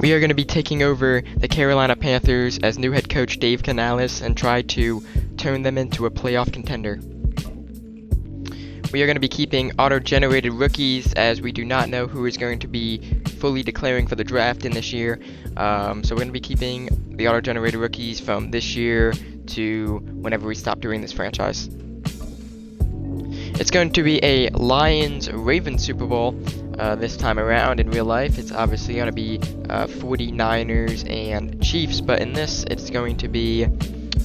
We are going to be taking over the Carolina Panthers as new head coach Dave Canales and try to turn them into a playoff contender. We are going to be keeping auto-generated rookies as we do not know who is going to be fully declaring for the draft in this year. So we're going to be keeping the auto-generated rookies from this year to whenever we stop doing this franchise. It's going to be a Lions-Ravens Super Bowl this time around. In real life, it's obviously going to be 49ers and Chiefs, but in this, it's going to be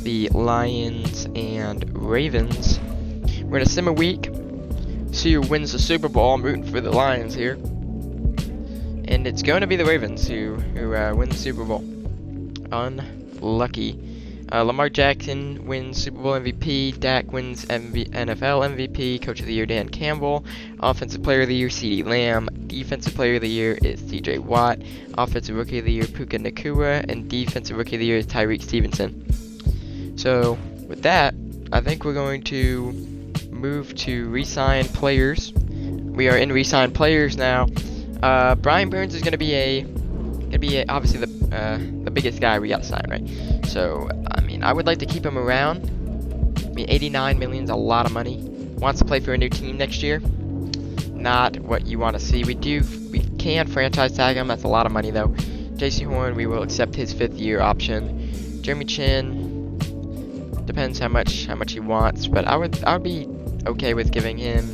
the Lions and Ravens. We're in a sim a week. See who wins the Super Bowl. I'm rooting for the Lions here. And it's going to be the Ravens who win the Super Bowl. Unlucky. Lamar Jackson wins Super Bowl MVP. Dak wins NFL MVP. Coach of the Year Dan Campbell. Offensive Player of the Year CeeDee Lamb. Defensive Player of the Year is TJ Watt. Offensive Rookie of the Year Puka Nacua. And Defensive Rookie of the Year is Tyreek Stevenson. So with that, I think we're going to move to re-sign players. We are in re-sign players now. Brian Burns is gonna be obviously the biggest guy we got to sign, right? So I mean, I would like to keep him around. I mean, 89 million is a lot of money. Wants to play for a new team next year. Not what you want to see. We can franchise tag him. That's a lot of money though. JC Horn, we will accept his 5th year option. Jeremy Chin, depends how much he wants, but I would be okay with giving him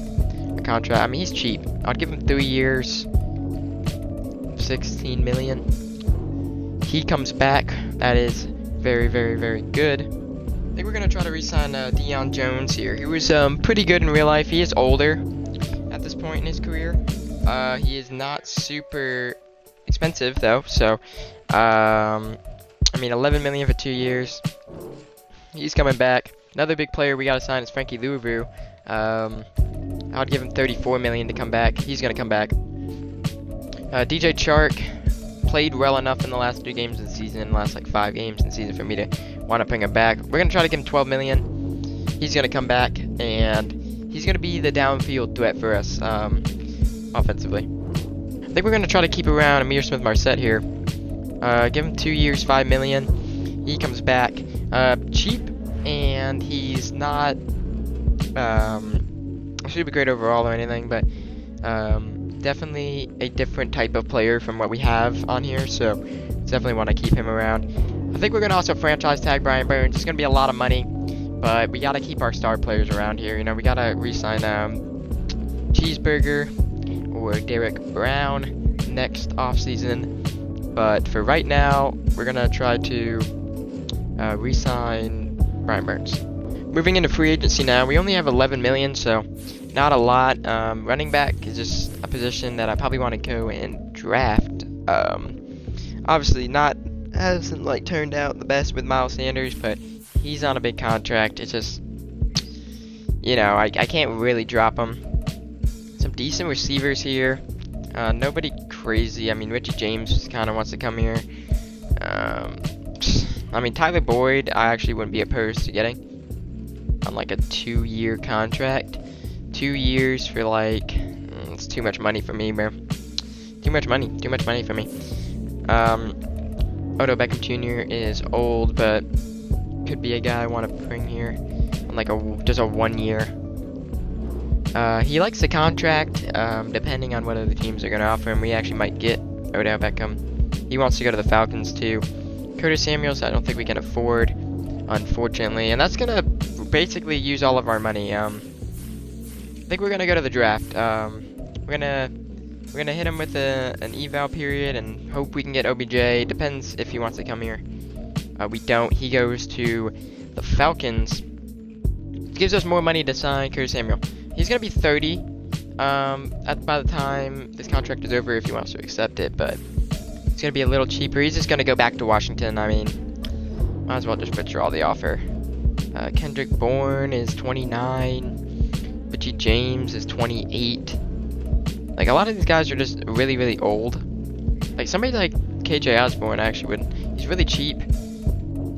a contract. I mean, he's cheap. I'd give him 3 years, 16 million. He comes back. That is very, very, very good. I think we're gonna try to re-sign Deion Jones here. He was pretty good in real life. He is older at this point in his career. He is not super expensive though. So, I mean, 11 million for 2 years. He's coming back. Another big player we gotta sign is Frankie Louvu. I'd give him 34 million to come back. He's gonna come back. DJ Chark played well enough in the last 3 games of the season, last like 5 games in the season for me to want to bring him back. We're gonna try to give him 12 million. He's gonna come back and he's gonna be the downfield threat for us offensively. I think we're gonna try to keep around Ihmir Smith-Marsette here. Give him 2 years, 5 million. He comes back cheap, and he's not super great overall or anything, but definitely a different type of player from what we have on here, so definitely want to keep him around. I think we're going to also franchise tag Brian Burns. It's going to be a lot of money, but we got to keep our star players around here. You know, we got to re-sign Cheeseburger or Derek Brown next offseason, but for right now, we're going to try to re-sign Brian Burns. Moving into free agency now, we only have 11 million, so not a lot. Running back is just a position that I probably want to go and draft. Obviously hasn't like turned out the best with Miles Sanders, but he's on a big contract. It's just, you know, I can't really drop him. Some decent receivers here. Nobody crazy. I mean, Richie James kind of wants to come here. I mean, Tyler Boyd, I actually wouldn't be opposed to getting on like a 2-year contract. 2 years for like, it's too much money for me, bro. Too much money for me. Odell Beckham Jr. is old, but could be a guy I want to bring here on like just a 1 year. He likes the contract, depending on what other teams are going to offer him. We actually might get Odell Beckham. He wants to go to the Falcons too. Curtis Samuels, I don't think we can afford, unfortunately, and that's gonna basically use all of our money. I think we're gonna go to the draft. We're gonna hit him with an eval period and hope we can get OBJ. Depends if he wants to come here. We don't. He goes to the Falcons. Gives us more money to sign Curtis Samuel. He's gonna be 30 by the time this contract is over if he wants to accept it, but it's gonna be a little cheaper. He's just gonna go back to Washington. I mean, might as well just withdraw the offer. Kendrick Bourne is 29. Richie James is 28. Like, a lot of these guys are just really, really old. Like, somebody like KJ Osborne actually would. He's really cheap.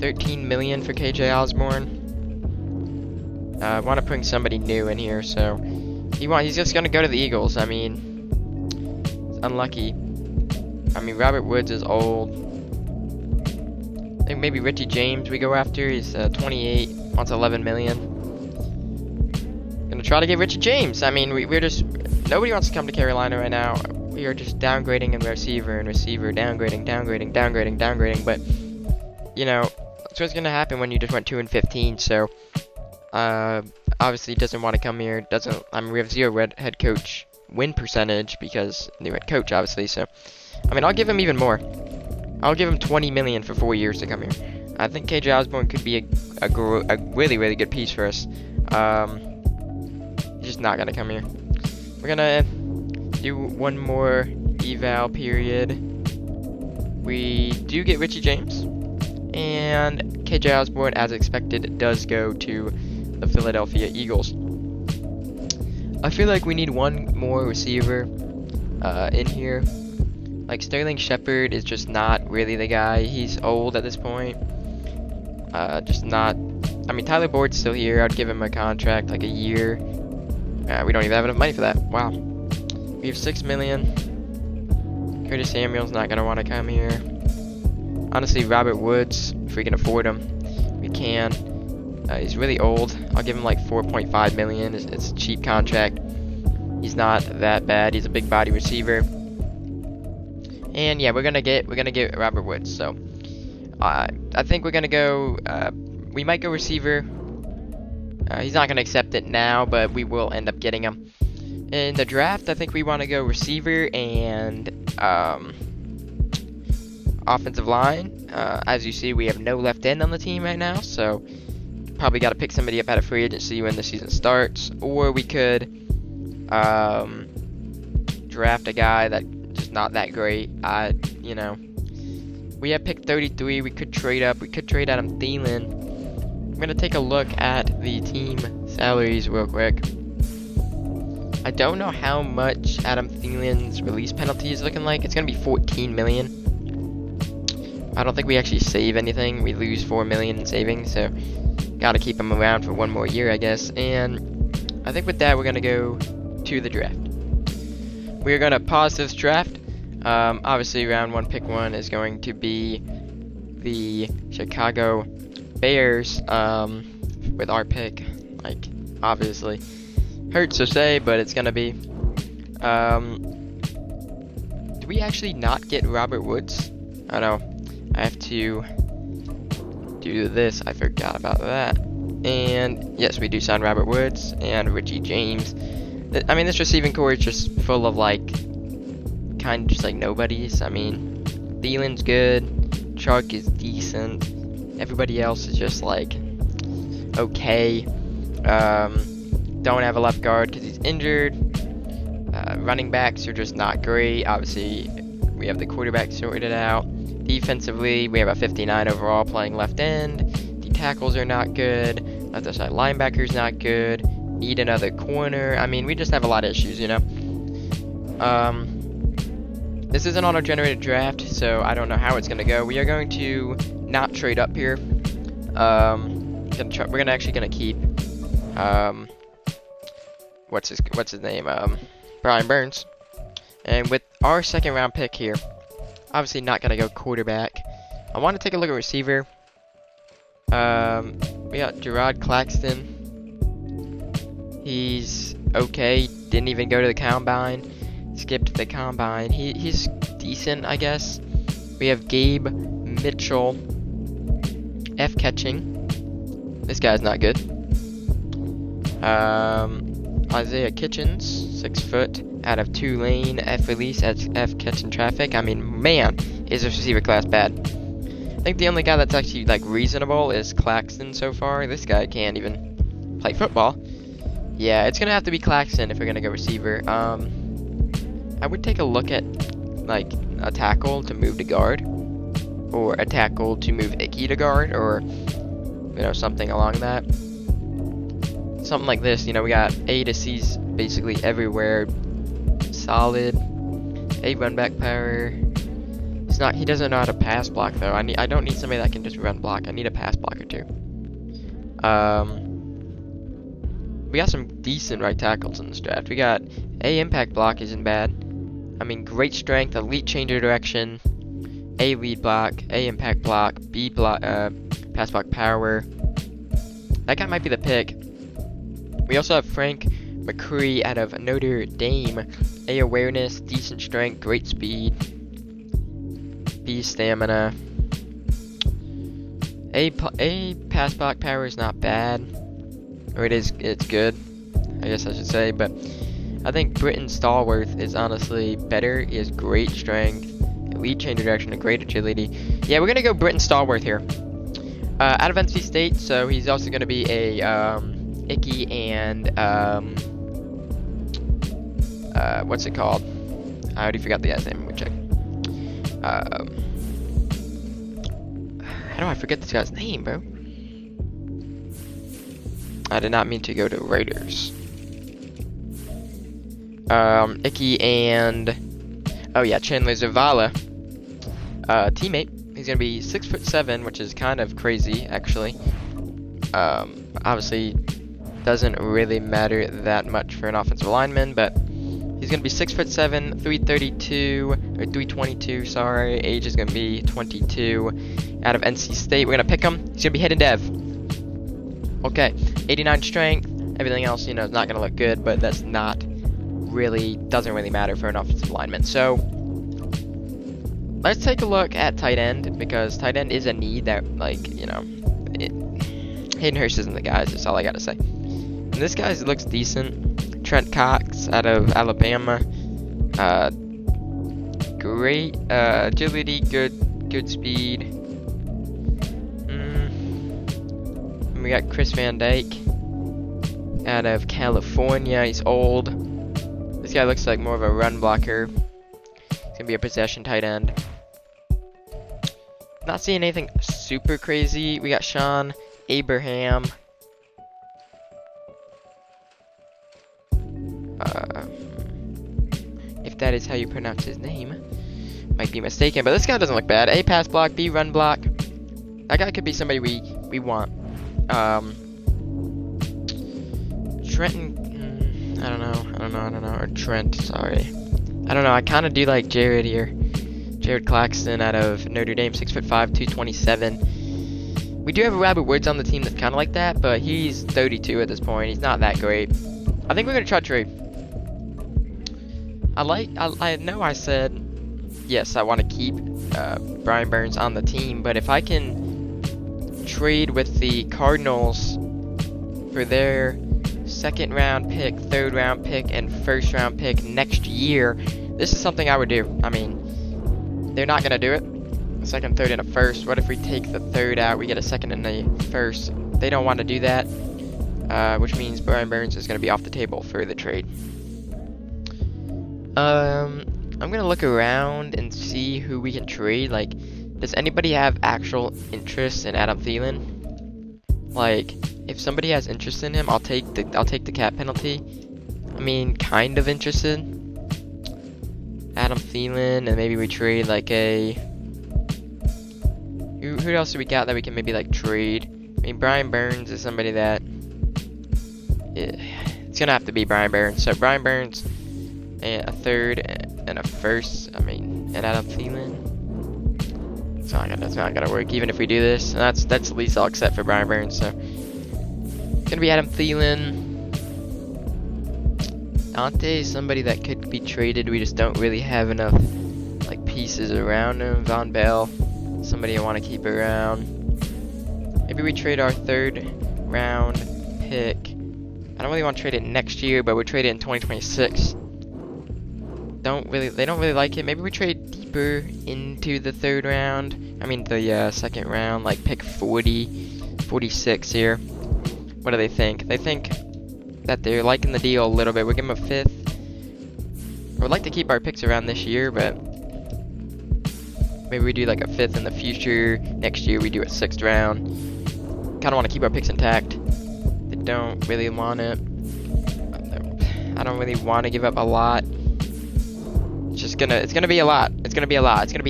13 million for KJ Osborne. I want to bring somebody new in here, so he's just gonna go to the Eagles. I mean, it's unlucky. I mean, Robert Woods is old. I think maybe Richie James we go after. He's 28, wants 11 million. Gonna try to get Richie James. I mean, we're just, nobody wants to come to Carolina right now. We are just downgrading and receiver, downgrading. But, you know, that's what's gonna happen when you just went 2-15. So, obviously, he doesn't want to come here. I mean, we have 0 head coach win percentage because new head coach, obviously. So, I mean, I'll give him even more. I'll give him 20 million for 4 years to come here. I think KJ Osborne could be a really, really good piece for us. He's just not gonna come here. We're gonna do one more eval period. We do get Richie James, and KJ Osborne, as expected, does go to the Philadelphia Eagles. I feel like we need one more receiver in here. Like, Sterling Shepard is just not really the guy. He's old at this point. Just not. I mean, Tyler Boyd's still here. I'd give him a contract, like a year. We don't even have enough money for that. Wow. We have 6 million. Curtis Samuel's not gonna want to come here. Honestly, Robert Woods, if we can afford him, we can. He's really old. I'll give him like 4.5 million. It's a cheap contract. He's not that bad. He's a big body receiver. And yeah, we're gonna get Robert Woods. So I think we're gonna go. We might go receiver. He's not gonna accept it now, but we will end up getting him in the draft. I think we want to go receiver and offensive line. As you see, we have no left end on the team right now, so probably got to pick somebody up out of free agency when the season starts, or we could draft a guy that just not that great. You know, we have pick 33. We could trade up. We could trade Adam Thielen. I'm gonna take a look at the team salaries real quick. I don't know how much Adam Thielen's release penalty is looking like. It's gonna be 14 million. I don't think we actually save anything. We lose 4 million in savings, so gotta keep him around for one more year, I guess. And I think with that, we're gonna go to the draft. We're gonna pause this draft. Obviously, round 1, pick 1 is going to be the Chicago Bears. With our pick, like, obviously, hurts to say, but it's gonna be. Do we actually not get Robert Woods? I know. I have to do this. I forgot about that. And yes, we do sign Robert Woods and Richie James. I mean, this receiving core is just full of like, kind of just like nobodies. I mean, Thielen's good. Chuck is decent. Everybody else is just like okay. Don't have a left guard because he's injured. Running backs are just not great. Obviously, we have the quarterback sorted out. Defensively, we have a 59 overall playing left end. The tackles are not good. Left side linebacker's not good. Need another corner. I mean, we just have a lot of issues, you know. This is an auto-generated draft, so I don't know how it's gonna go. We are going to not trade up here. We're actually gonna keep what's his name? Brian Burns. And with our second round pick here, obviously not gonna go quarterback. I want to take a look at receiver. We got Gerard Claxton. He's okay. Didn't even go to the combine. Skipped the combine. He's decent, I guess. We have Gabe Mitchell. F catching. This guy's not good. Isaiah Kitchens, 6 foot, out of Tulane. F release, F catching traffic. I mean, man, is this receiver class bad. I think the only guy that's actually like reasonable is Claxton so far. This guy can't even play football. Yeah, it's gonna have to be Claxton if we're gonna go receiver. I would take a look at like a tackle to move to guard, or a tackle to move Icky to guard, or you know, something along that. Something like this, you know, we got A to C's basically everywhere. Solid. A run back power. He doesn't know how to pass block though. I don't need somebody that can just run block. I need a pass blocker too. We got some decent right tackles in this draft. We got A impact block isn't bad. I mean, great strength, elite change of direction, A lead block, A impact block, B block, pass block power. That guy might be the pick. We also have Frank McCree out of Notre Dame. A awareness, decent strength, great speed, B stamina. A pass block power is not bad, or it's good, I guess I should say. But I think Britton Stallworth is honestly better. He has great strength, elite change of direction, and great agility. Yeah, we're gonna go Britton Stallworth here. Out of NC State, so he's also gonna be a Icky and what's it called? I already forgot the guy's name. Let me check. How do I forget this guy's name, bro? I did not mean to go to Raiders. Icky and oh yeah, Chandler Zavala, teammate. He's gonna be 6'7", which is kind of crazy, actually. Obviously, doesn't really matter that much for an offensive lineman, but he's gonna be 6'7", 332 or 322. Sorry, age is gonna be 22. Out of NC State, we're gonna pick him. He's gonna be hidden dev. Okay, 89 strength. Everything else, you know, is not gonna look good, but that's not really doesn't really matter for an offensive lineman. So let's take a look at tight end, because tight end is a need that, like, you know, Hayden Hurst isn't the guys. That's all I gotta say. And this guy looks decent. Trent Cox out of Alabama. Great agility, good speed. And we got Chris Van Dyke out of California. He's old. This guy looks like more of a run blocker. He's gonna be a possession tight end. Not seeing anything super crazy. We got Sean Abraham. If that is how you pronounce his name, might be mistaken, but this guy doesn't look bad. A pass block, B run block. That guy could be somebody we want. Trenton, I don't know, or Trent, sorry. I don't know, I kind of do like Jared here. Jared Claxton out of Notre Dame, 6'5", 227. We do have a Robert Woods on the team that's kind of like that, but he's 32 at this point. He's not that great. I think we're gonna try trade. I know I said yes, I want to keep Brian Burns on the team, but if I can trade with the Cardinals for their second round pick, third round pick, and first round pick next year, this is something I would do. I mean, they're not gonna do it. A second, third, and a first. What if we take the third out? We get a second and a first. They don't want to do that, which means Brian Burns is gonna be off the table for the trade. I'm gonna look around and see who we can trade. Like, does anybody have actual interest in Adam Thielen? Like, if somebody has interest in him, I'll take the cap penalty. I mean, kind of interested. Adam Thielen, and maybe we trade like a. Who else do we got that we can maybe like trade? I mean, Brian Burns is somebody that. It's gonna have to be Brian Burns. So Brian Burns, and a third and a first. I mean, and Adam Thielen. That's not gonna work. Even if we do this, and that's the least I'll accept for Brian Burns. So it's gonna be Adam Thielen. Dante is somebody that could be traded. We just don't really have enough like pieces around him. Von Bell, somebody I want to keep around. Maybe we trade our third round pick. I don't really want to trade it next year, but we'll trade it in 2026. They don't really like it. Maybe we trade deeper into the third round. I mean the second round, like pick 40, 46 here. What do they think? They think that they're liking the deal a little bit. We'll give them a fifth. I would like to keep our picks around this year, but maybe we do like a fifth in the future. Next year we do a sixth round. Kind of want to keep our picks intact. They don't really want it. I don't really want to give up a lot. It's gonna be a lot. It's gonna be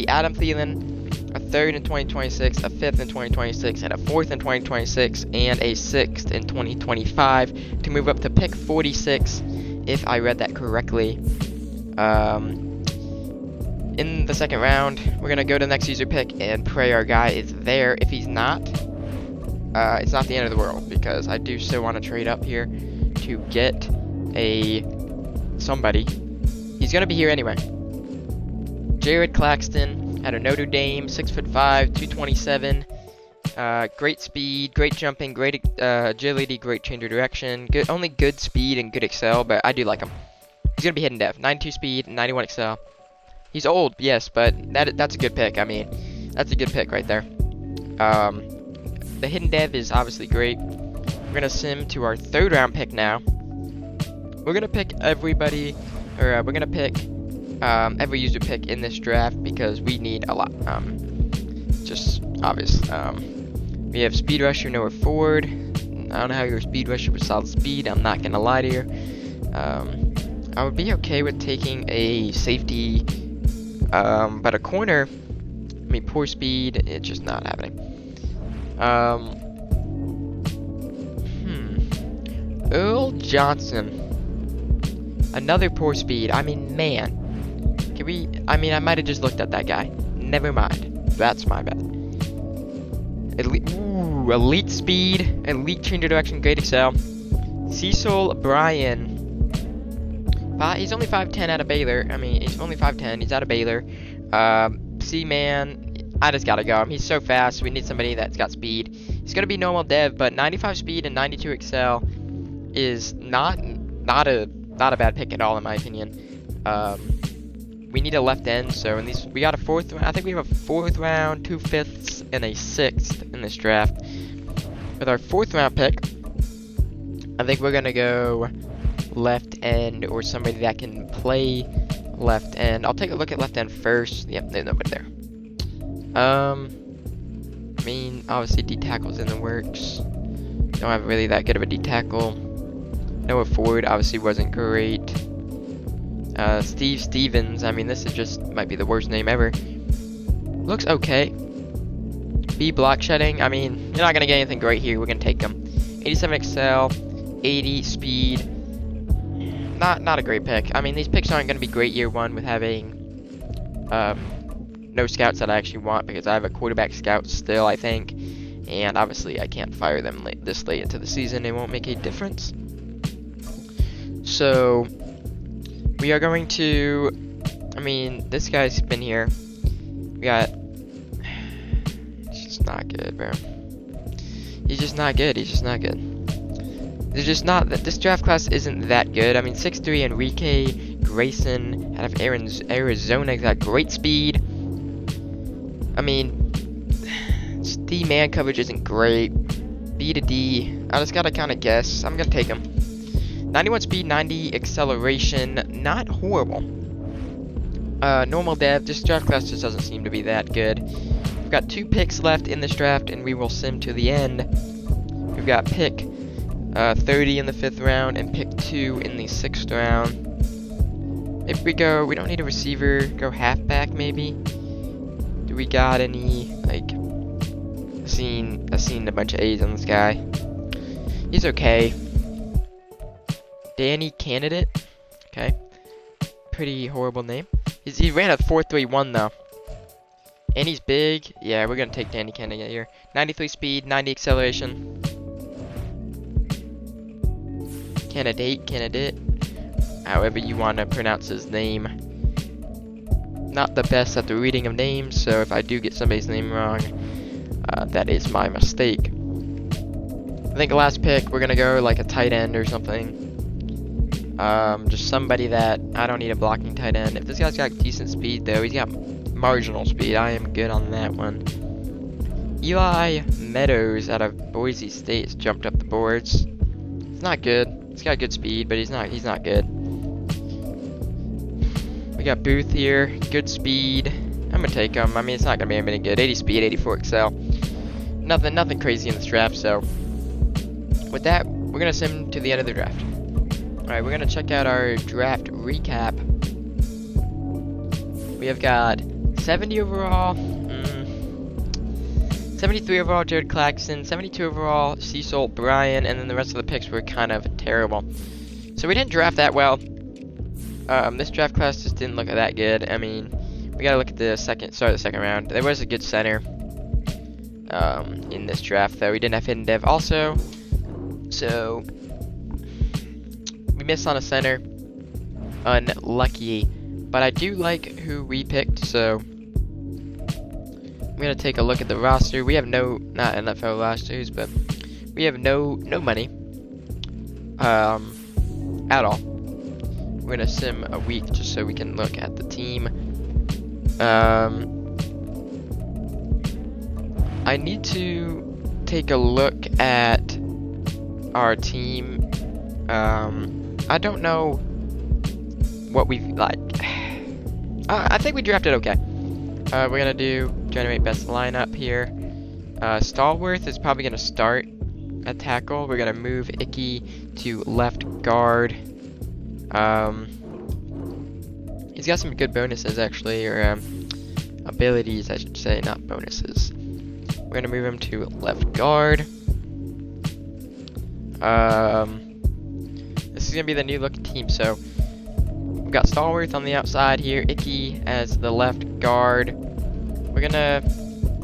Adam Thielen, a third in 2026, a fifth in 2026, and a fourth in 2026, and a sixth in 2025 to move up to pick 46, if I read that correctly. in the second round, we're gonna go to the next user pick and pray our guy is there. If he's not, it's not the end of the world, because I do still want to trade up here to get somebody. He's gonna be here anyway. Jared Claxton out of Notre Dame, 6'5", 227. Great speed, great jumping, great agility, great change of direction. Only good speed and good excel, but I do like him. He's gonna be hidden dev, 92 speed, 91 excel. He's old, yes, but that's a good pick. I mean, that's a good pick right there. The hidden dev is obviously great. We're gonna sim to our third round pick now. We're gonna pick everybody, or we're gonna pick every user pick in this draft because we need a lot. Just obvious. We have speed rusher Noah Ford. I don't know how you're a speed rusher with solid speed. I'm not gonna lie to you. I would be okay with taking a safety. But a corner, I mean, poor speed, it's just not happening. Earl Johnson, another poor speed. I mean, man, I might have just looked at that guy. Never mind, that's my bad. Elite speed, elite change of direction, great excel. Cecil Bryan. He's only 5'10" out of Baylor. I mean, he's only 5'10". He's out of Baylor. C-man, I just gotta go. He's so fast. We need somebody that's got speed. He's gonna be normal dev, but 95 speed and 92 excel is not a bad pick at all, in my opinion. We need a left end, so in these we got a fourth. I think we have a fourth round, 2 fifths, and a sixth in this draft. With our fourth round pick, I think we're gonna go left end or somebody that can play left end. I'll take a look at left end first. Yep, there's nobody there. I mean, obviously D tackle's in the works. Don't have really that good of a D tackle. Noah Ford obviously wasn't great. Steve Stevens, I mean, this is just might be the worst name ever. Looks okay. B block shedding, I mean, you're not gonna get anything great here. We're gonna take him. 87 excel, 80 speed. Not a great pick. I mean, these picks aren't going to be great year one with having no scouts that I actually want, because I have a quarterback scout still, I think, and obviously I can't fire them this late into the season. It won't make a difference. So we are going to, I mean, this guy's been here. We got, he's just not good, bro. He's just not good. There's just not that this draft class isn't that good. I mean, 6'3" Enrique Grayson out of Arizona, he's got great speed. I mean, D man coverage isn't great. B to D, I just gotta kind of guess. I'm gonna take him. 91 speed, 90 acceleration, not horrible. Normal dev. This draft class just doesn't seem to be that good. We've got 2 picks left in this draft, and we will sim to the end. We've got pick 30 in the 5th round and pick 2 in the 6th round. If we don't need a receiver, go halfback maybe. Do we got any, like, I've seen a bunch of A's on this guy. He's okay. Danny Candidate, okay. Pretty horrible name. He ran a 4.31 though. And he's big. Yeah, we're gonna take Danny Candidate here. 93 speed, 90 acceleration. Candidate, however you want to pronounce his name. Not the best at the reading of names, so if I do get somebody's name wrong, that is my mistake. I think the last pick, we're gonna go like a tight end or something. Just somebody that I don't need a blocking tight end. If this guy's got decent speed though, he's got marginal speed. I am good on that one. Eli Meadows out of Boise State has jumped up the boards. It's not good. He's got good speed, but he's not good. We got Booth here, good speed. I'm gonna take him. I mean, it's not gonna be any good. 80 speed, 84 excel. Nothing crazy in this draft. So with that, we're gonna sim to the end of the draft. All right, we're gonna check out our draft recap. We have got 70 overall. 73 overall, Jared Claxton. 72 overall, Cecil Bryan. And then the rest of the picks were kind of terrible. So we didn't draft that well. This draft class just didn't look that good. I mean, we gotta look at the start of the second round. There was a good center in this draft, though. We didn't have hidden dev also, so we missed on a center. Unlucky, but I do like who we picked, so I'm gonna take a look at the roster. We have not NFL rosters, but we have no money at all. We're gonna sim a week just so we can look at the team. I need to take a look at our team. I don't know what we've like. I think we drafted okay. We're gonna do generate best lineup here. Stallworth is probably gonna start at tackle. We're gonna move Icky to left guard. He's got some good bonuses actually, or abilities I should say, not bonuses. We're gonna move him to left guard. This is gonna be the new look team. So we've got Stallworth on the outside here, Icky as the left guard.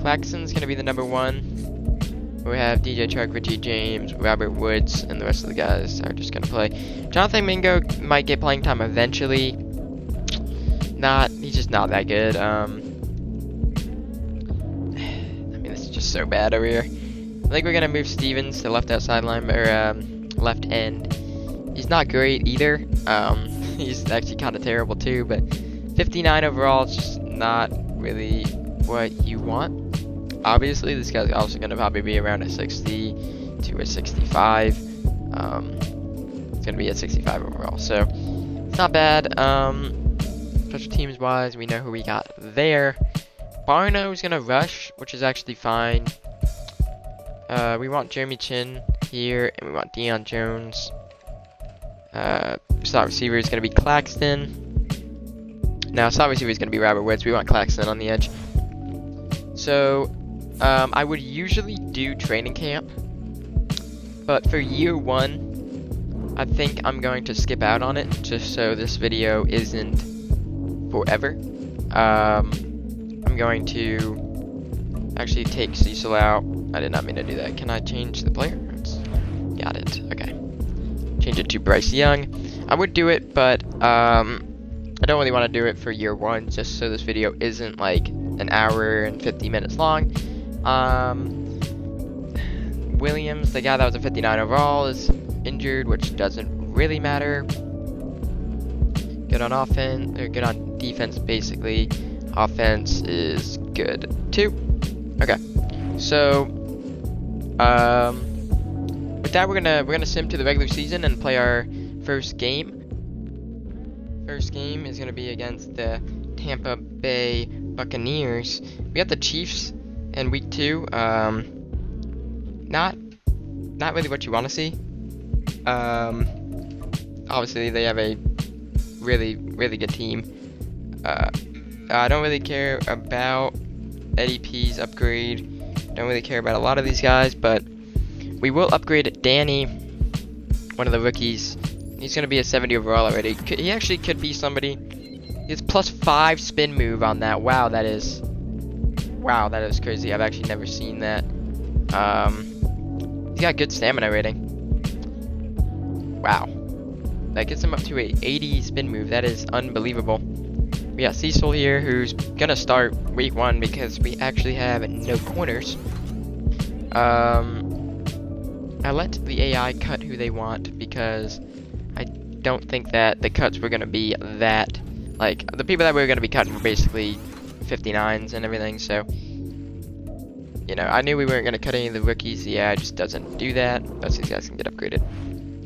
Claxton's gonna be the number 1. We have DJ Chark, Richie James, Robert Woods, and the rest of the guys are just gonna play. Jonathan Mingo might get playing time eventually. He's just not that good. I mean, this is just so bad over here. I think we're gonna move Stevens to left outside line, or left end. He's not great either. He's actually kind of terrible too, but 59 overall is just not really what you want. Obviously, this guy's also going to probably be around a 60 to a 65. It's going to be at 65 overall, so it's not bad. Special teams wise, we know who we got there. Barno is going to rush, which is actually fine. We want Jeremy Chin here, and we want Deion Jones. Slot receiver is going to be Claxton. Now, slot receiver is going to be Robert Woods. We want Claxton on the edge. So, I would usually do training camp, but for year 1, I think I'm going to skip out on it, just so this video isn't forever. I'm going to actually take Cecil out. I did not mean to do that. Can I change the player? Got it. Okay. Change it to Bryce Young. I would do it, but I don't really want to do it for year 1, just so this video isn't like an hour and 50 minutes long. Williams, the guy that was a 59 overall, is injured, which doesn't really matter. Good on offense, or good on defense, basically. Offense is good too. Okay, so with that, we're gonna sim to the regular season and play our first game. First game is gonna be against the Tampa Bay Buccaneers. We got the Chiefs in week 2. Not really what you want to see. Obviously they have a really good team. I don't really care about Eddie P's upgrade. Don't really care about a lot of these guys, but we will upgrade Danny, one of the rookies. He's gonna be a 70 overall already. He actually could be somebody. It's +5 spin move on that. Wow, that is crazy. I've actually never seen that. He's got good stamina rating. Wow, that gets him up to a 80 spin move. That is unbelievable. We got Cecil here, who's gonna start week 1 because we actually have no corners. I let the AI cut who they want because I don't think that the cuts were gonna be that. Like, the people that we were going to be cutting were basically 59s and everything, so, you know, I knew we weren't going to cut any of the rookies. The AI just doesn't do that. Most of these guys can get upgraded.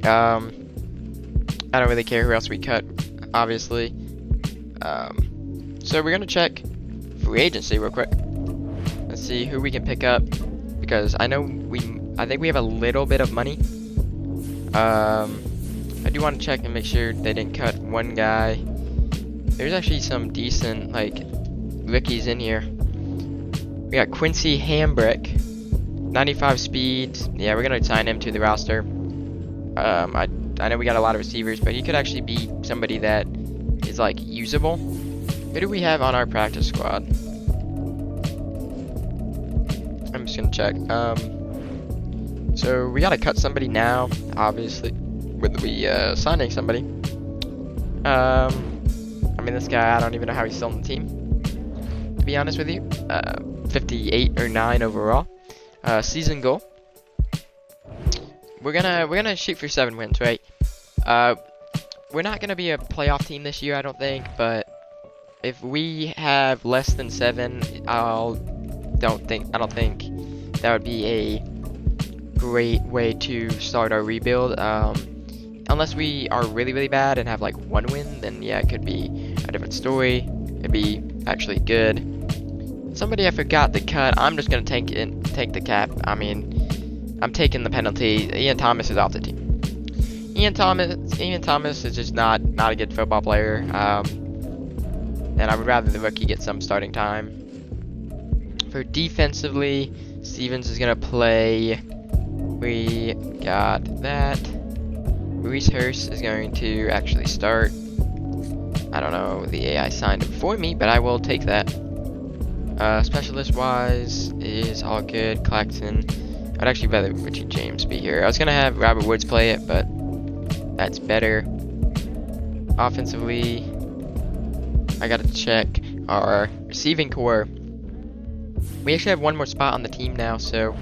I don't really care who else we cut, obviously. So we're going to check free agency real quick. Let's see who we can pick up, because I think we have a little bit of money. I do want to check and make sure they didn't cut one guy. There's actually some decent, like, rookies in here. We got Quincy Hambrick, 95 speed. Yeah, we're gonna sign him to the roster. I know we got a lot of receivers, but he could actually be somebody that is, like, usable. Who do we have on our practice squad? I'm just gonna check. So we gotta cut somebody now, obviously, with we signing somebody. I mean, this guy, I don't even know how he's still on the team, to be honest with you. 58 or 9 overall. Season goal. We're gonna shoot for 7 wins, right? We're not gonna be a playoff team this year, I don't think, but if we have less than 7, I don't think that would be a great way to start our rebuild. Unless we are really bad and have like 1 win, then yeah, it could be a different story. It'd be actually good. Somebody I forgot to cut. I'm just gonna take the cap. I mean, I'm taking the penalty. Ian Thomas is off the team. Ian Thomas is just not a good football player. And I would rather the rookie get some starting time. For defensively, Stevens is gonna play. We got that. Reese Hurst is going to actually start. I don't know, the AI signed him for me, but I will take that. Specialist wise is all good. Claxton. I'd actually rather Richie James be here. I was gonna have Robert Woods play it, but that's better. Offensively, I gotta check our receiving core. We actually have 1 more spot on the team now, so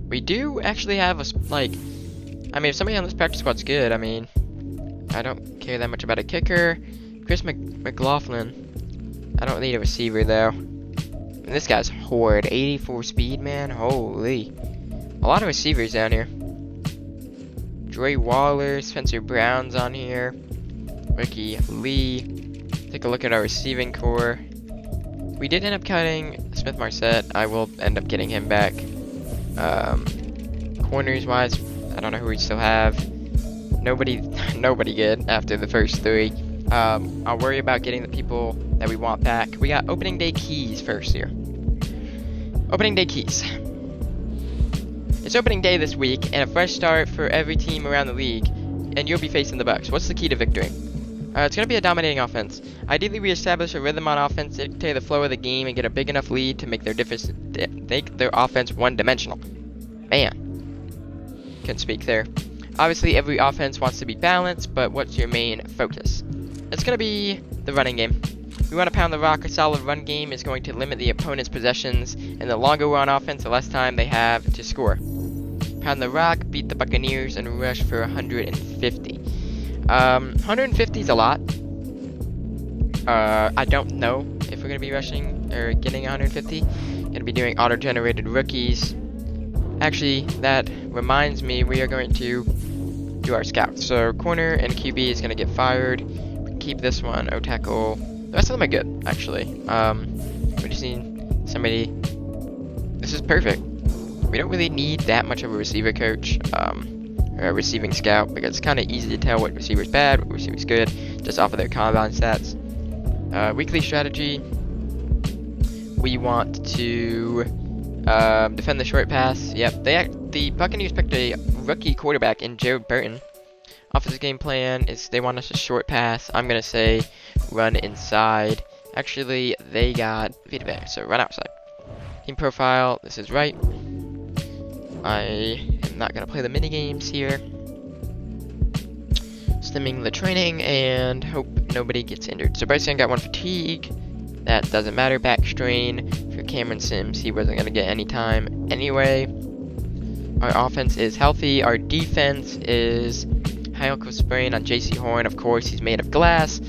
we do actually have I mean, if somebody on this practice squad's good, I mean, I don't care that much about a kicker. Chris McLaughlin. I don't need a receiver though. And this guy's horde. 84 speed, man. Holy. A lot of receivers down here. Dre Waller, Spencer Brown's on here. Ricky Lee. Take a look at our receiving core. We did end up cutting Smith Marset. I will end up getting him back. Corners wise, I don't know who we still have. Nobody good after the first 3. I'll worry about getting the people that we want back. We got opening day keys first here. Opening day keys. It's opening day this week, and a fresh start for every team around the league, and you'll be facing the Bucks. What's the key to victory? It's going to be a dominating offense. Ideally, we establish a rhythm on offense, dictate the flow of the game, and get a big enough lead to make their offense one-dimensional. Man, can speak there. Obviously, every offense wants to be balanced, but what's your main focus? It's going to be the running game. We want to pound the rock. A solid run game is going to limit the opponent's possessions, and the longer we're on offense, the less time they have to score. Pound the rock, beat the Buccaneers, and rush for 150. 150 is a lot. I don't know if we're going to be rushing or getting 150. Going to be doing auto-generated rookies. Actually, that reminds me, we are going to do our scouts. So corner and QB is going to get fired. Keep this one. O-tackle. The rest of them are good, actually. We just need somebody. This is perfect. We don't really need that much of a receiver coach, or a receiving scout, because it's kind of easy to tell what receiver's bad, what receiver's good, just off of their combine stats. Weekly strategy. We want to defend the short pass. Yep, the Buccaneers picked a rookie quarterback in Jared Burton. Offensive game plan is they want us to short pass. I'm gonna say run inside. Actually, they got feedback, so run outside. Team profile. This is right. I am not gonna play the mini games here. Stimming the training and hope nobody gets injured. So Bryce Young got 1 fatigue. That doesn't matter. Back strain for Cameron Sims. He wasn't gonna get any time anyway. Our offense is healthy. Our defense is high ankle sprain on JC Horn. Of course, he's made of glass.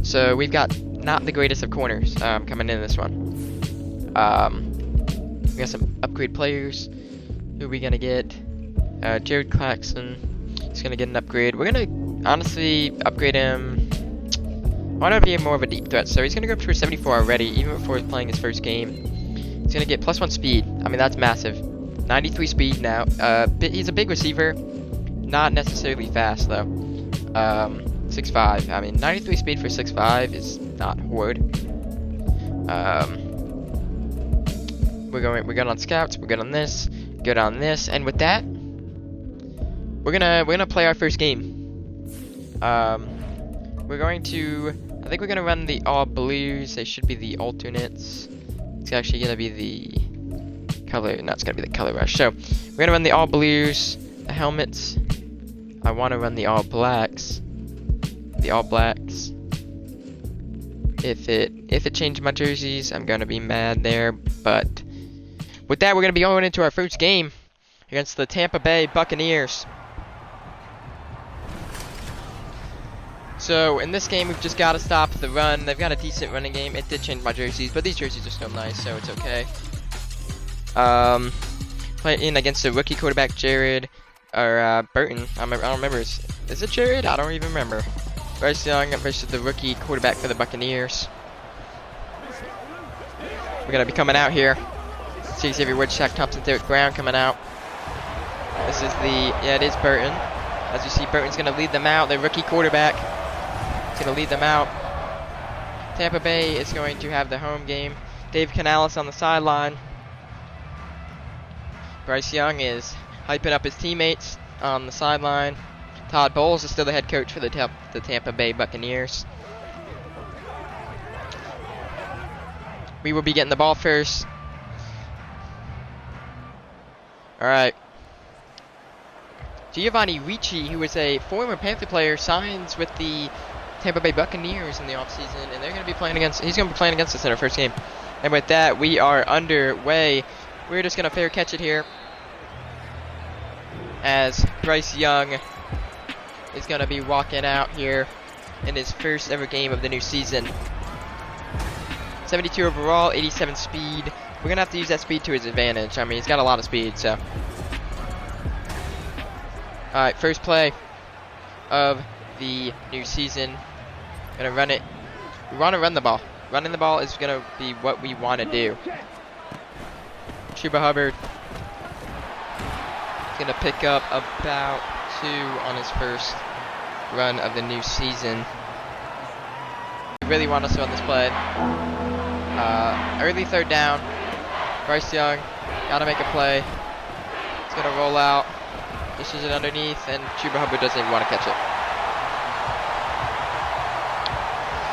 So we've got not the greatest of corners coming in this one. We got some upgrade players. Who are we gonna get? Jared Claxton. He's gonna get an upgrade. We're gonna honestly upgrade him. I want to be more of a deep threat, so he's gonna go up to a 74 already, even before he's playing his first game. He's gonna get +1 speed. I mean, that's massive. 93 speed now. He's a big receiver. Not necessarily fast though. 6'5". I mean, 93 speed for 6'5" is not horde. We're good on scouts. We're good on this. Good on this. And with that, we're gonna play our first game. We're going to I think we're gonna run the all blues. They should be the alternates. It's actually gonna be the color. No, it's gonna be the color rush. So we're gonna run the all blues, the helmets. I want to run the all blacks. The all blacks. If it changed my jerseys, I'm gonna be mad there. But with that, we're gonna be going into our first game against the Tampa Bay Buccaneers. So in this game, we've just got to stop the run. They've got a decent running game. It did change my jerseys, but these jerseys are still nice, so it's okay. Playing against the rookie quarterback Jared or Burton. I don't remember. Is it Jared? I don't even remember. Bryce Young versus the rookie quarterback for the Buccaneers. We're gonna be coming out here. See Xavier Woods, Shaq Thompson, Derek Brown coming out. This is it is Burton. As you see, Burton's gonna lead them out. The rookie quarterback is gonna lead them out. Tampa Bay is going to have the home game. Dave Canales on the sideline. Bryce Young is hyping up his teammates on the sideline. Todd Bowles is still the head coach for the Tampa Bay Buccaneers. We will be getting the ball first. Alright. Giovanni Ricci, who is a former Panther player, signs with the Tampa Bay Buccaneers in the offseason, and they're going to be playing against. He's going to be playing against us in our first game. And with that, we are underway. We're just going to fair catch it here, as Bryce Young is going to be walking out here in his first ever game of the new season. 72 overall, 87 speed. We're going to have to use that speed to his advantage. I mean, he's got a lot of speed, so. Alright, first play of the new season. Gonna run it. We want to run the ball. Running the ball is gonna be what we want to do. Chuba Hubbard is gonna pick up about 2 on his first run of the new season. We really want us to run this play. Early third down. Bryce Young gotta make a play. It's gonna roll out. Dishes it underneath, and Chuba Hubbard doesn't even want to catch it.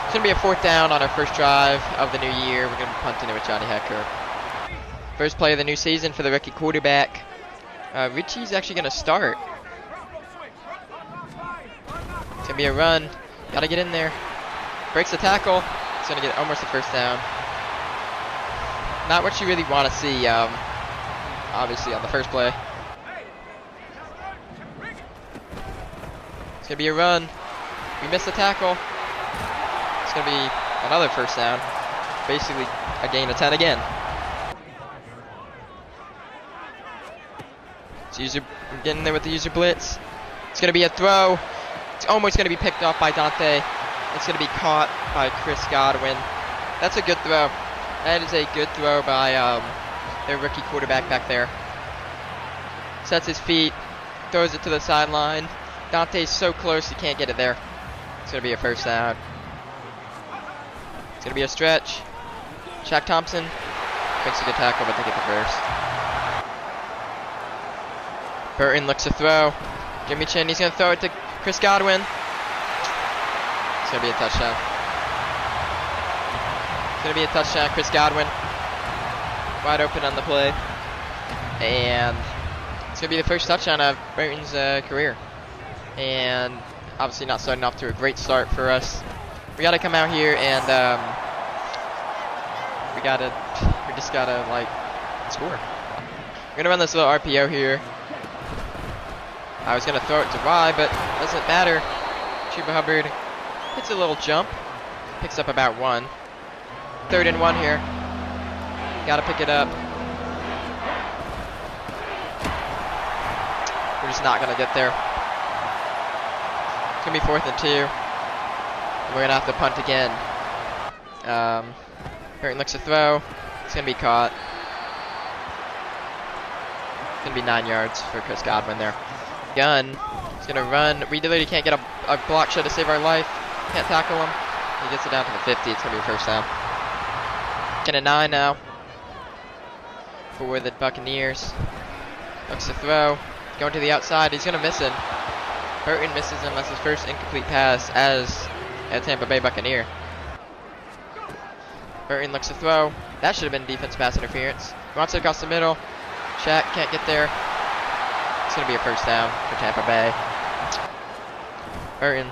It's going to be a 4th down on our first drive of the new year. We're going to be punting it with Johnny Hecker. First play of the new season for the rookie quarterback. Richie's actually going to start. It's going to be a run. Got to get in there. Breaks the tackle. It's going to get almost a 1st down. Not what you really want to see, obviously, on the first play. It's going to be a run. We missed the tackle. It's going to be another 1st down. Basically a gain of 10 again. It's getting there with the user blitz. It's going to be a throw. It's almost going to be picked off by Dante. It's going to be caught by Chris Godwin. That's a good throw. That is a good throw by their rookie quarterback back there. Sets his feet. Throws it to the sideline. Dante's so close he can't get it there. It's going to be a 1st down. It's going to be a stretch. Shaq Thompson makes a good tackle, but they get the 1st. Burton looks to throw. Jimmy Chin, he's going to throw it to Chris Godwin. It's going to be a touchdown. It's going to be a touchdown. Chris Godwin wide open on the play. And it's going to be the first touchdown of Burton's career. And obviously not starting off to a great start for us. We got to come out here and we just got to like score. We're going to run this little RPO here. I was going to throw it to Rye, but doesn't matter. Chuba Hubbard hits a little jump. Picks up about 1. 3rd and 1 here. Got to pick it up. We're just not going to get there. It's going to be 4th and 2. We're going to have to punt again. Burton looks to throw. It's going to be caught. It's going to be 9 yards for Chris Godwin there. Gunn is going to run. We literally can't get a block shot to save our life. Can't tackle him. He gets it down to the 50. It's going to be a 1st down. 10 and 9 now for the Buccaneers. Looks to throw. Going to the outside. He's going to miss him. Burton misses him. That's his first incomplete pass as a Tampa Bay Buccaneer. Burton looks to throw. That should have been defense pass interference. He wants it across the middle. Shaq can't get there. It's going to be a first down for Tampa Bay. Burton,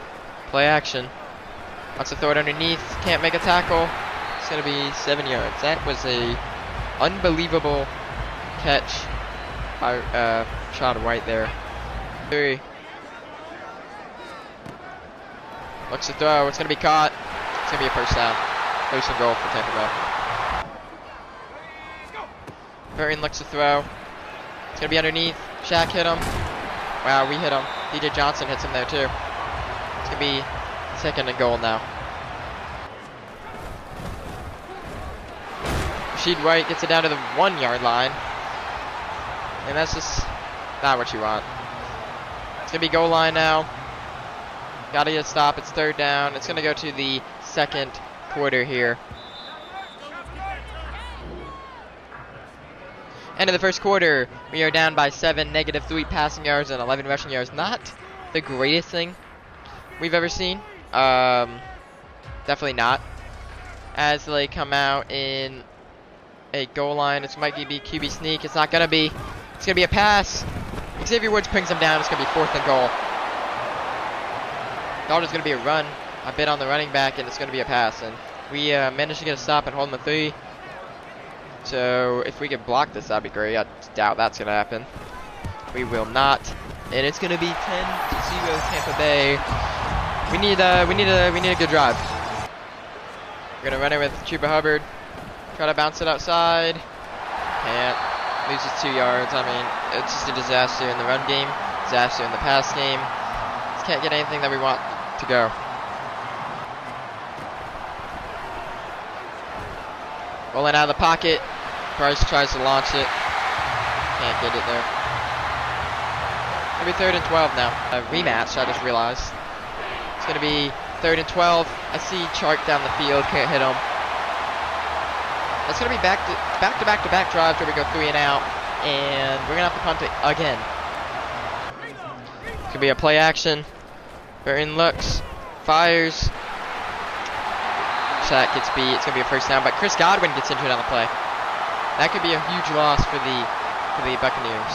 play action. Wants to throw it underneath. Can't make a tackle. It's going to be 7 yards. That was a unbelievable catch by Shaun White there. 3. Looks to throw. It's going to be caught. It's going to be a first down. First and goal for Tampa Bay. Burton looks to throw. It's going to be underneath. Shaq hit him. Wow, we hit him. DJ Johnson hits him there too. It's going to be second and goal now. Rasheed White gets it down to the 1 yard line. And that's just not what you want. It's going to be goal line now. Gotta get a stop. It's third down. It's going to go to the second quarter here. End of the first quarter. We are down by 7, -3 passing yards and 11 rushing yards. Not the greatest thing we've ever seen. Definitely not. As they come out in a goal line, it's might be QB sneak. It's not gonna be. It's gonna be a pass. Xavier Woods brings him down. It's gonna be 4th and goal. Thought it was gonna be a run. I bet on the running back, and it's gonna be a pass. And we managed to get a stop and hold him at 3. So if we could block this, that'd be great. I doubt that's gonna happen. We will not, and it's gonna be 10-0 Tampa Bay. We need a good drive. We're gonna run it with Chuba Hubbard. Try to bounce it outside. Can't. Loses 2 yards. I mean, it's just a disaster in the run game. Disaster in the pass game. Just can't get anything that we want to go. Rolling out of the pocket. Bryce tries to launch it. Can't get it there. It'll be 3rd and 12 now. A rematch, I just realized. It's going to be 3rd and 12. I see Chark down the field. Can't hit him. That's going to be back-to-back drives where we go 3 and out. And we're going to have to punt it again. It's going to be a play action. Burton looks. Fires. Shaq gets beat. It's going to be a first down. But Chris Godwin gets injured on the play. That could be a huge loss for the Buccaneers.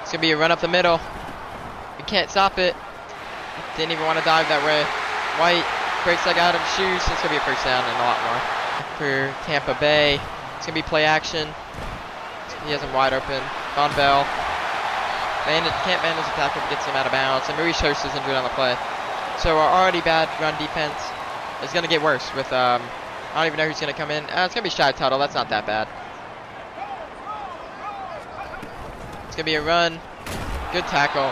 It's going to be a run up the middle. We can't stop it. Didn't even want to dive that way. White breaks like out of his shoes. It's going to be a first down and a lot more. For Tampa Bay, it's going to be play action. He has him wide open. Von Bell. Can't manage the tackle, gets him out of bounds. And Maurice Hurst is injured on the play. So our already bad run defense is going to get worse with, I don't even know who's going to come in. It's going to be Shy Tuttle. That's not that bad. It's going to be a run. Good tackle.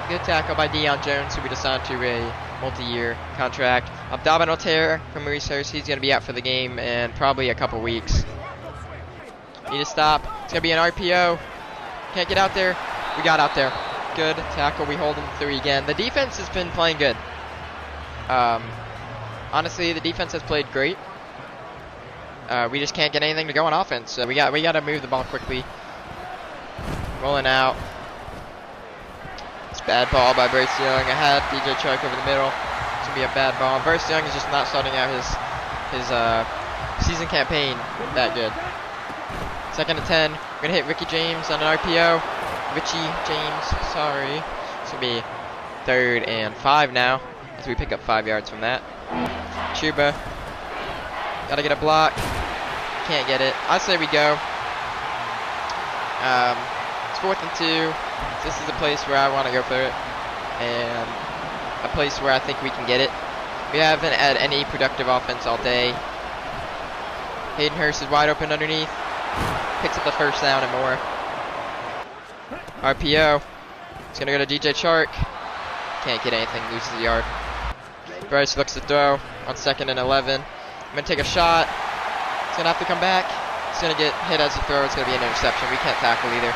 Good tackle by Deion Jones, who we just signed to a multi-year contract. Abdominal tear from Maurice Hurst. He's going to be out for the game in probably a couple weeks. Need to stop. It's going to be an RPO. Can't get out there. We got out there. Good tackle. We hold him 3 again. The defense has been playing good. Honestly, the defense has played great. We just can't get anything to go on offense. So we got to move the ball quickly. Rolling out. It's a bad ball by Bryce Young. I had DJ Chark over the middle. It's gonna be a bad ball. Bryce Young is just not starting out his season campaign that good. 2nd and 10. We're gonna hit Ricky James on an RPO. Richie James, sorry. It's gonna be 3rd and 5 now, as we pick up 5 yards from that. Chuba, gotta get a block. Can't get it. I say we go. It's 4th and 2. This is a place where I want to go for it, and a place where I think we can get it. We haven't had any productive offense all day. Hayden Hurst is wide open underneath. Picks up the first down and more. RPO. It's going to go to DJ Chark. Can't get anything. Loses the yard. Bryce looks to throw on 2nd and 11. I'm going to take a shot. It's going to have to come back. It's going to get hit as a throw. It's going to be an interception. We can't tackle either.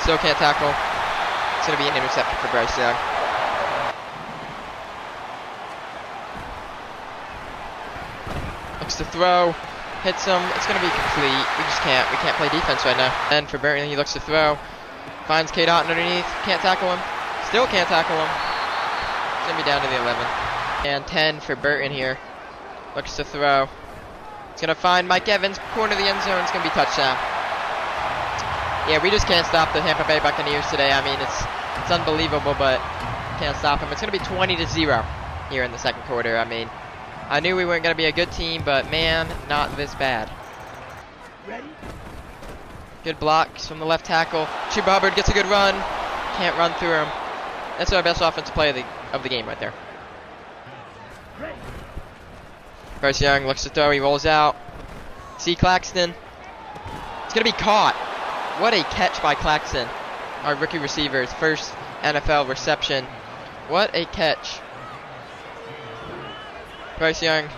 Still can't tackle. It's going to be an interception for Bryce Young. Looks to throw. Hits him. It's going to be complete. We can't play defense right now. And for Burton, he looks to throw. Finds K. Dot underneath. Can't tackle him. Still can't tackle him. It's going to be down to the 11. And 10 for Burton here. Looks to throw. He's going to find Mike Evans. Corner of the end zone. It's going to be touchdown. Yeah, we just can't stop the Tampa Bay Buccaneers today. I mean, it's unbelievable, but can't stop them. It's going to be 20-0 here in the second quarter. I mean, I knew we weren't going to be a good team, but man, not this bad. Good blocks from the left tackle. Chuba Hubbard gets a good run. Can't run through him. That's our best offensive play of the game right there. Bryce Young looks to throw. He rolls out. See Claxton. It's going to be caught. What a catch by Claxton, our rookie receiver. His first NFL reception. What a catch. Bryce Young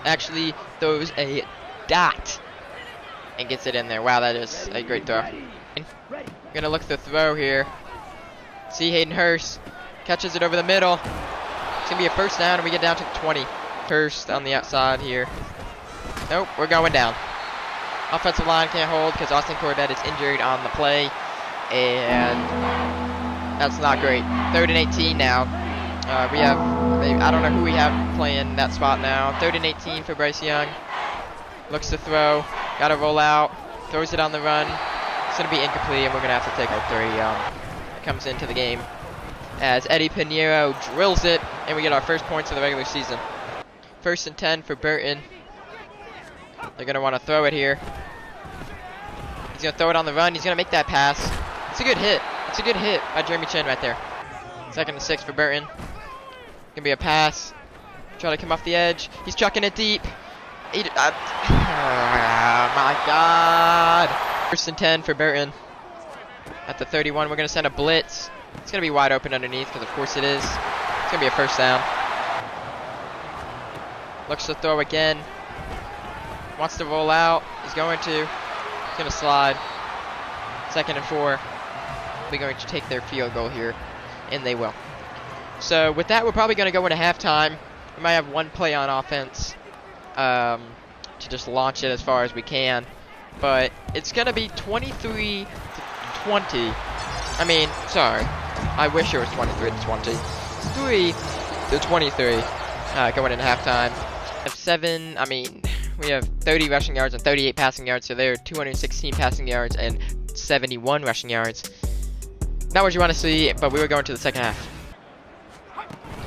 actually throws a dot and gets it in there. Wow, that is a great throw. Gonna look the throw here. See Hayden Hurst catches it over the middle. It's gonna be a first down, and we get down to the 20. Hurst on the outside here. Nope, we're going down. Offensive line can't hold because Austin Corbett is injured on the play, and that's not great. 3rd and 18 now. We have, I don't know who we have playing that spot now. 3rd and 18 for Bryce Young. Looks to throw. Got to roll out. Throws it on the run. It's going to be incomplete, and we're going to have to take our 3. Comes into the game as Eddie Pinheiro drills it, and we get our first points of the regular season. 1st and 10 for Burton. They're going to want to throw it here. He's going to throw it on the run. He's going to make that pass. It's a good hit. It's a good hit by Jeremy Chin right there. 2nd and 6 for Burton. Going to be a pass. Try to come off the edge. He's chucking it deep. Oh my God. 1st and 10 for Burton. At the 31, we're going to send a blitz. It's going to be wide open underneath because of course it is. It's going to be a first down. Looks to throw again. Wants to roll out. He's going to. He's going to slide. 2nd and 4. They're going to take their field goal here, and they will. So with that, we're probably going to go into halftime. We might have one play on offense to just launch it as far as we can. But it's going to be 23-20. I mean, sorry. I wish it was 23-20. 3-23 going into halftime. We have 7, I mean, we have 30 rushing yards and 38 passing yards, so they're 216 passing yards and 71 rushing yards. Not what you want to see, but we were going to the second half.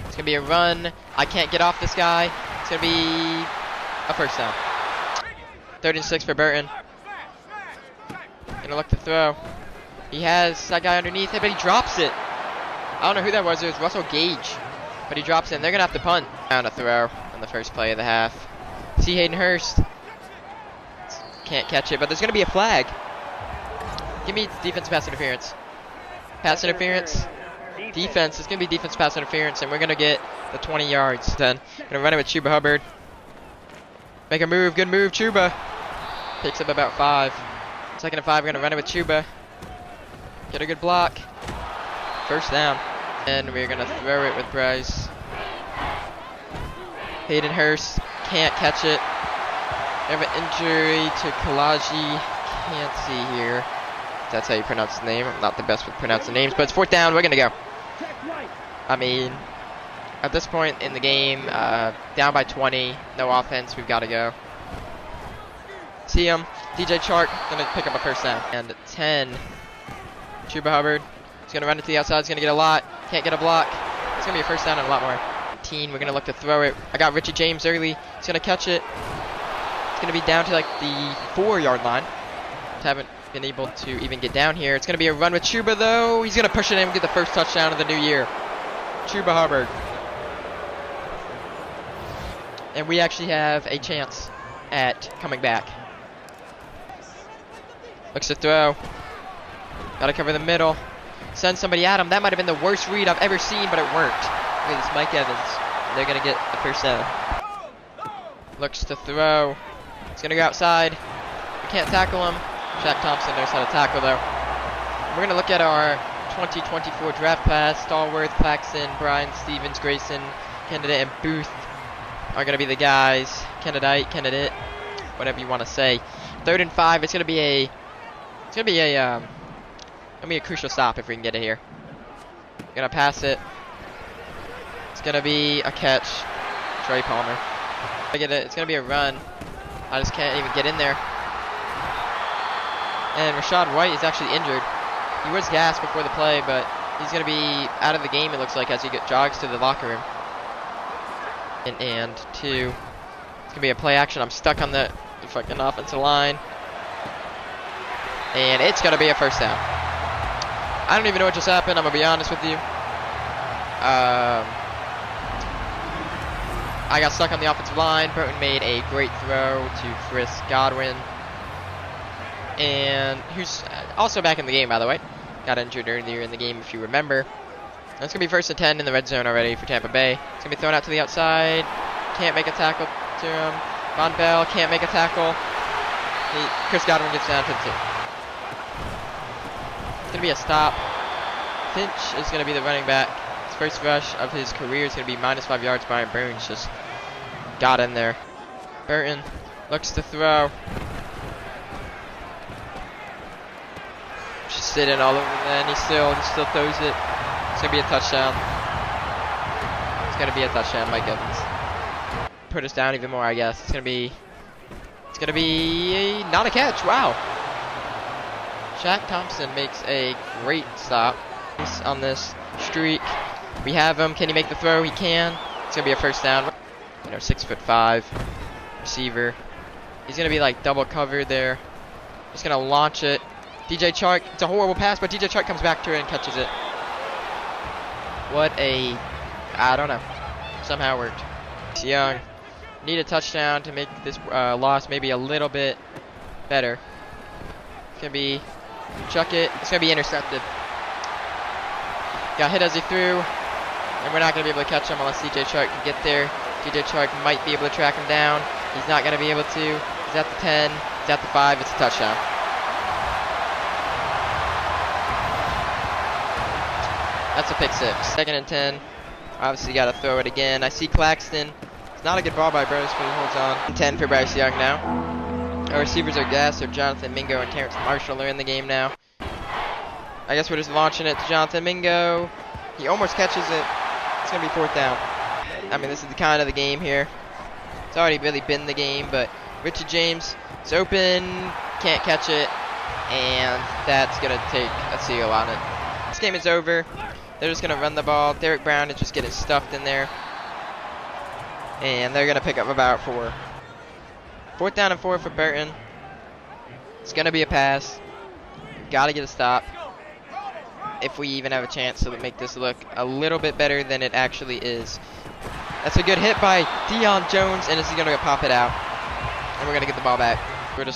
It's going to be a run. I can't get off this guy. It's going to be a first down. 3rd and 6 for Burton. Going to look to throw. He has that guy underneath it, but he drops it. I don't know who that was. It was Russell Gage. But he drops it, and they're going to have to punt. Down a throw on the first play of the half. See Hayden Hurst. Can't catch it, but there's going to be a flag. Give me defense pass interference. Pass interference. Defense. It's going to be defense pass interference, and we're going to get the 20 yards. Then going to run it with Chuba Hubbard. Make a move. Good move, Chuba. Picks up about 5. 2nd and 5. We're going to run it with Chuba. Get a good block. First down. And we're going to throw it with Bryce. Hayden Hurst can't catch it. We have an injury to Kalaji. Can't see here. That's how you pronounce his name. I'm not the best with pronouncing names, but it's 4th down. We're going to go. I mean, at this point in the game, down by 20. No offense. We've got to go. See him. DJ Chark going to pick up a first down. And 10. Chuba Hubbard. He's going to run it to the outside. He's going to get a lot. Can't get a block. It's going to be a first down and a lot more. 18. We're going to look to throw it. I got Richie James early. He's going to catch it. It's going to be down to like the 4-yard line. Haven't been able to even get down here. It's going to be a run with Chuba though. He's going to push it in and get the first touchdown of the new year. Chuba Hubbard. And we actually have a chance at coming back. Looks to throw. Got to cover the middle. Send somebody at him. That might have been the worst read I've ever seen, but it worked. Look at this, Mike Evans. They're going to get the first down. Looks to throw. He's going to go outside. We can't tackle him. Shaq Thompson knows how to tackle, though. We're going to look at our 2024 draft class. Stallworth, Claxton, Brian, Stevens, Grayson, Candidate, and Booth are going to be the guys. Candidate, whatever you want to say. 3rd and 5. It's going to be a crucial stop if we can get it here. Gonna pass it. It's gonna be a catch. Trey Palmer. I get it. It's gonna be a run. I just can't even get in there. And Rashad White is actually injured. He was gassed before the play, but he's gonna be out of the game, it looks like, as he jogs to the locker room. And two. It's gonna be a play action. I'm stuck on the fucking offensive line. And it's gonna be a first down. I don't even know what just happened, I'm gonna be honest with you. I got stuck on the offensive line. Burton made a great throw to Chris Godwin. And who's also back in the game, by the way. Got injured earlier in the game, if you remember. It's going to be 1st and 10 in the red zone already for Tampa Bay. It's going to be thrown out to the outside. Can't make a tackle to him. Von Bell can't make a tackle. Chris Godwin gets down to the 2. It's going to be a stop. Finch is going to be the running back. His first rush of his career is going to be -5 yards. Brian Burns just got in there. Burton looks to throw. Just sitting all over there, and he still throws it. It's going to be a touchdown. It's going to be a touchdown, Mike Evans. Put us down even more, I guess. It's going to be not a catch. Wow. Shaq Thompson makes a great stop on this streak. We have him. Can he make the throw? He can. It's going to be a first down. 6'5" receiver. He's going to be like double covered there. Just going to launch it. DJ Chark. It's a horrible pass, but DJ Chark comes back to it and catches it. I don't know. Somehow it worked. It's Young. Need a touchdown to make this loss maybe a little bit better. It's going to be, chuck it. It's going to be intercepted. Got hit as he threw, and we're not going to be able to catch him unless DJ Chark can get there. DJ Chark might be able to track him down. He's not going to be able to. He's at the 10. He's at the 5. It's a touchdown. That's a pick 6. 2nd and 10. Obviously got to throw it again. I see Claxton. It's not a good ball by Bros, but he holds on. 10 for Bryce Young now. Our receivers are gassed. So Jonathan Mingo and Terrence Marshall are in the game now. I guess we're just launching it to Jonathan Mingo. He almost catches it. It's going to be 4th down. I mean, this is the kind of the game here. It's already really been the game, but Richie James is open. Can't catch it. And that's going to take a seal on it. This game is over. They're just going to run the ball. Derek Brown is just getting stuffed in there. And they're going to pick up about 4. 4th down and 4 for Burton. It's going to be a pass. Got to get a stop. If we even have a chance to make this look a little bit better than it actually is. That's a good hit by Deion Jones, and is he going to pop it out? And we're going to get the ball back. At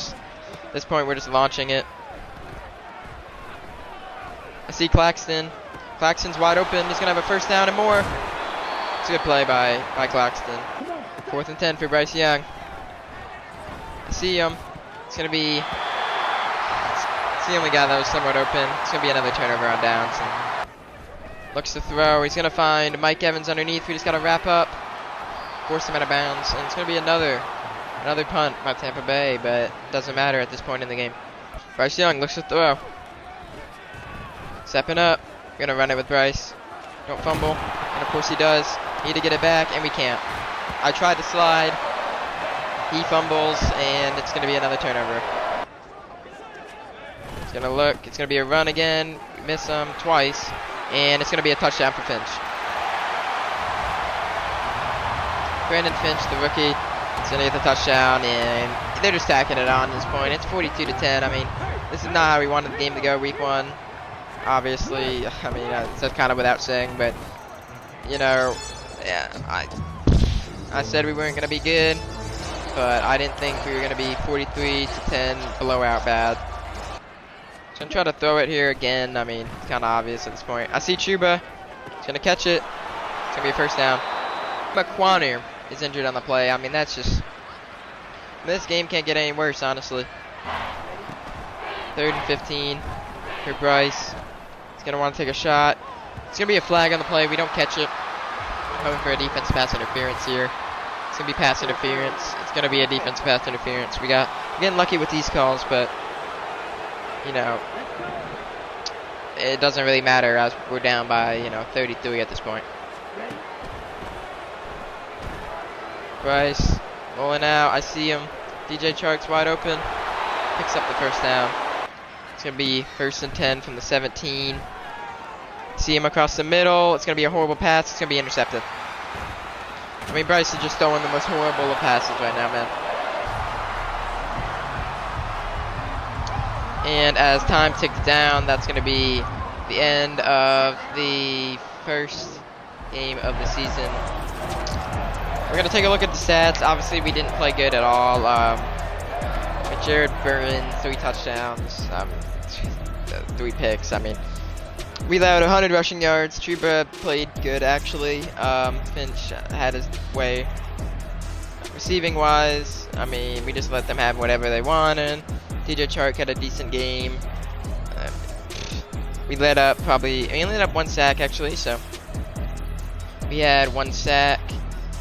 this point, we're just launching it. I see Claxton. Claxton's wide open. He's going to have a first down and more. It's a good play by Claxton. 4th and 10 for Bryce Young. I see him. It's going to be... It's the only guy that was somewhat open. It's going to be another turnover on downs. And looks to throw. He's going to find Mike Evans underneath. We just got to wrap up. Force him out of bounds. And it's going to be another punt by Tampa Bay, but it doesn't matter at this point in the game. Bryce Young looks to throw. Stepping up. We're going to run it with Bryce. Don't fumble. And of course he does. Need to get it back, and we can't. I tried to slide. He fumbles, and it's going to be another turnover. It's going to look. It's going to be a run again. We miss him twice. And it's going to be a touchdown for Finch. Brandon Finch, the rookie, is going to get the touchdown, and they're just tacking it on at this point. It's 42-10. I mean, this is not how we wanted the game to go week 1. Obviously, I mean, that's kind of without saying, but, you know, yeah, I said we weren't going to be good, but I didn't think we were going to be 43-10 blowout bad. So I'm going to try to throw it here again. I mean, it's kind of obvious at this point. I see Chuba. He's going to catch it. It's going to be a first down. McQuarrie is injured on the play. I mean, that's just... This game can't get any worse, honestly. 3rd and 15 for Bryce. He's going to want to take a shot. It's going to be a flag on the play. We don't catch it. Going for a defense pass interference here. It's going to be pass interference. It's going to be a defense pass interference. We're getting lucky with these calls, but, you know, it doesn't really matter as we're down by, 33 at this point. Bryce rolling out. I see him. DJ Chark's wide open. Picks up the first down. It's going to be 1st and 10 from the 17. See him across the middle. It's going to be a horrible pass. It's going to be intercepted. I mean, Bryce is just throwing the most horrible of passes right now, man. And as time ticks down, that's going to be the end of the first game of the season. We're going to take a look at the stats. Obviously, we didn't play good at all. Jared Burns, 3 touchdowns, 3 picks. I mean, we allowed 100 rushing yards. Chuba played good, actually. Finch had his way. Receiving wise, I mean, we just let them have whatever they wanted. DJ Chark had a decent game. We let up we only let up 1 sack, actually, so. We had 1 sack.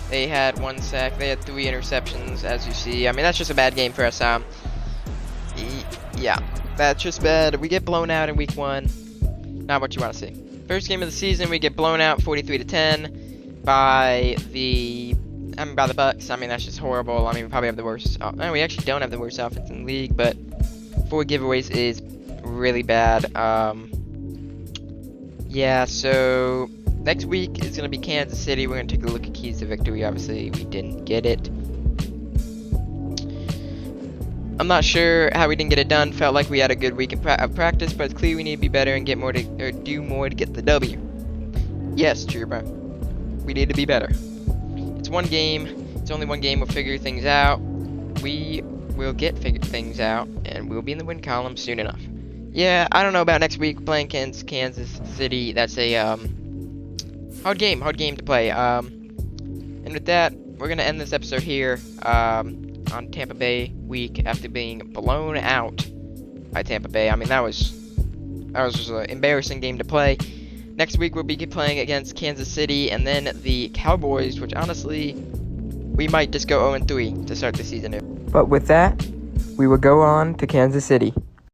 They had 1 sack. They had 3 interceptions, as you see. I mean, that's just a bad game for us. Yeah, that's just bad. We get blown out in week 1. Not what you want to see. First game of the season, we get blown out 43-10 by the Bucks. I mean, that's just horrible. I mean, we probably have the worst. No, we actually don't have the worst offense in the league, but 4 giveaways is really bad. Yeah, so next week is going to be Kansas City. We're going to take a look at keys to victory. Obviously, we didn't get it. I'm not sure how we didn't get it done. Felt like we had a good week of practice, but it's clear we need to be better and do more to get the W. Yes, Chuba. We need to be better. It's 1 game. It's only 1 game. We'll figure things out. We will figured things out, and we'll be in the win column soon enough. Yeah, I don't know about next week playing Kansas City. That's a hard game to play. And with that, we're gonna end this episode here. On Tampa Bay week after being blown out by Tampa Bay. I mean, that was just an embarrassing game to play. Next week we'll be playing against Kansas City and then the Cowboys, which honestly we might just go 0-3 to start the season. But with that, we will go on to Kansas City.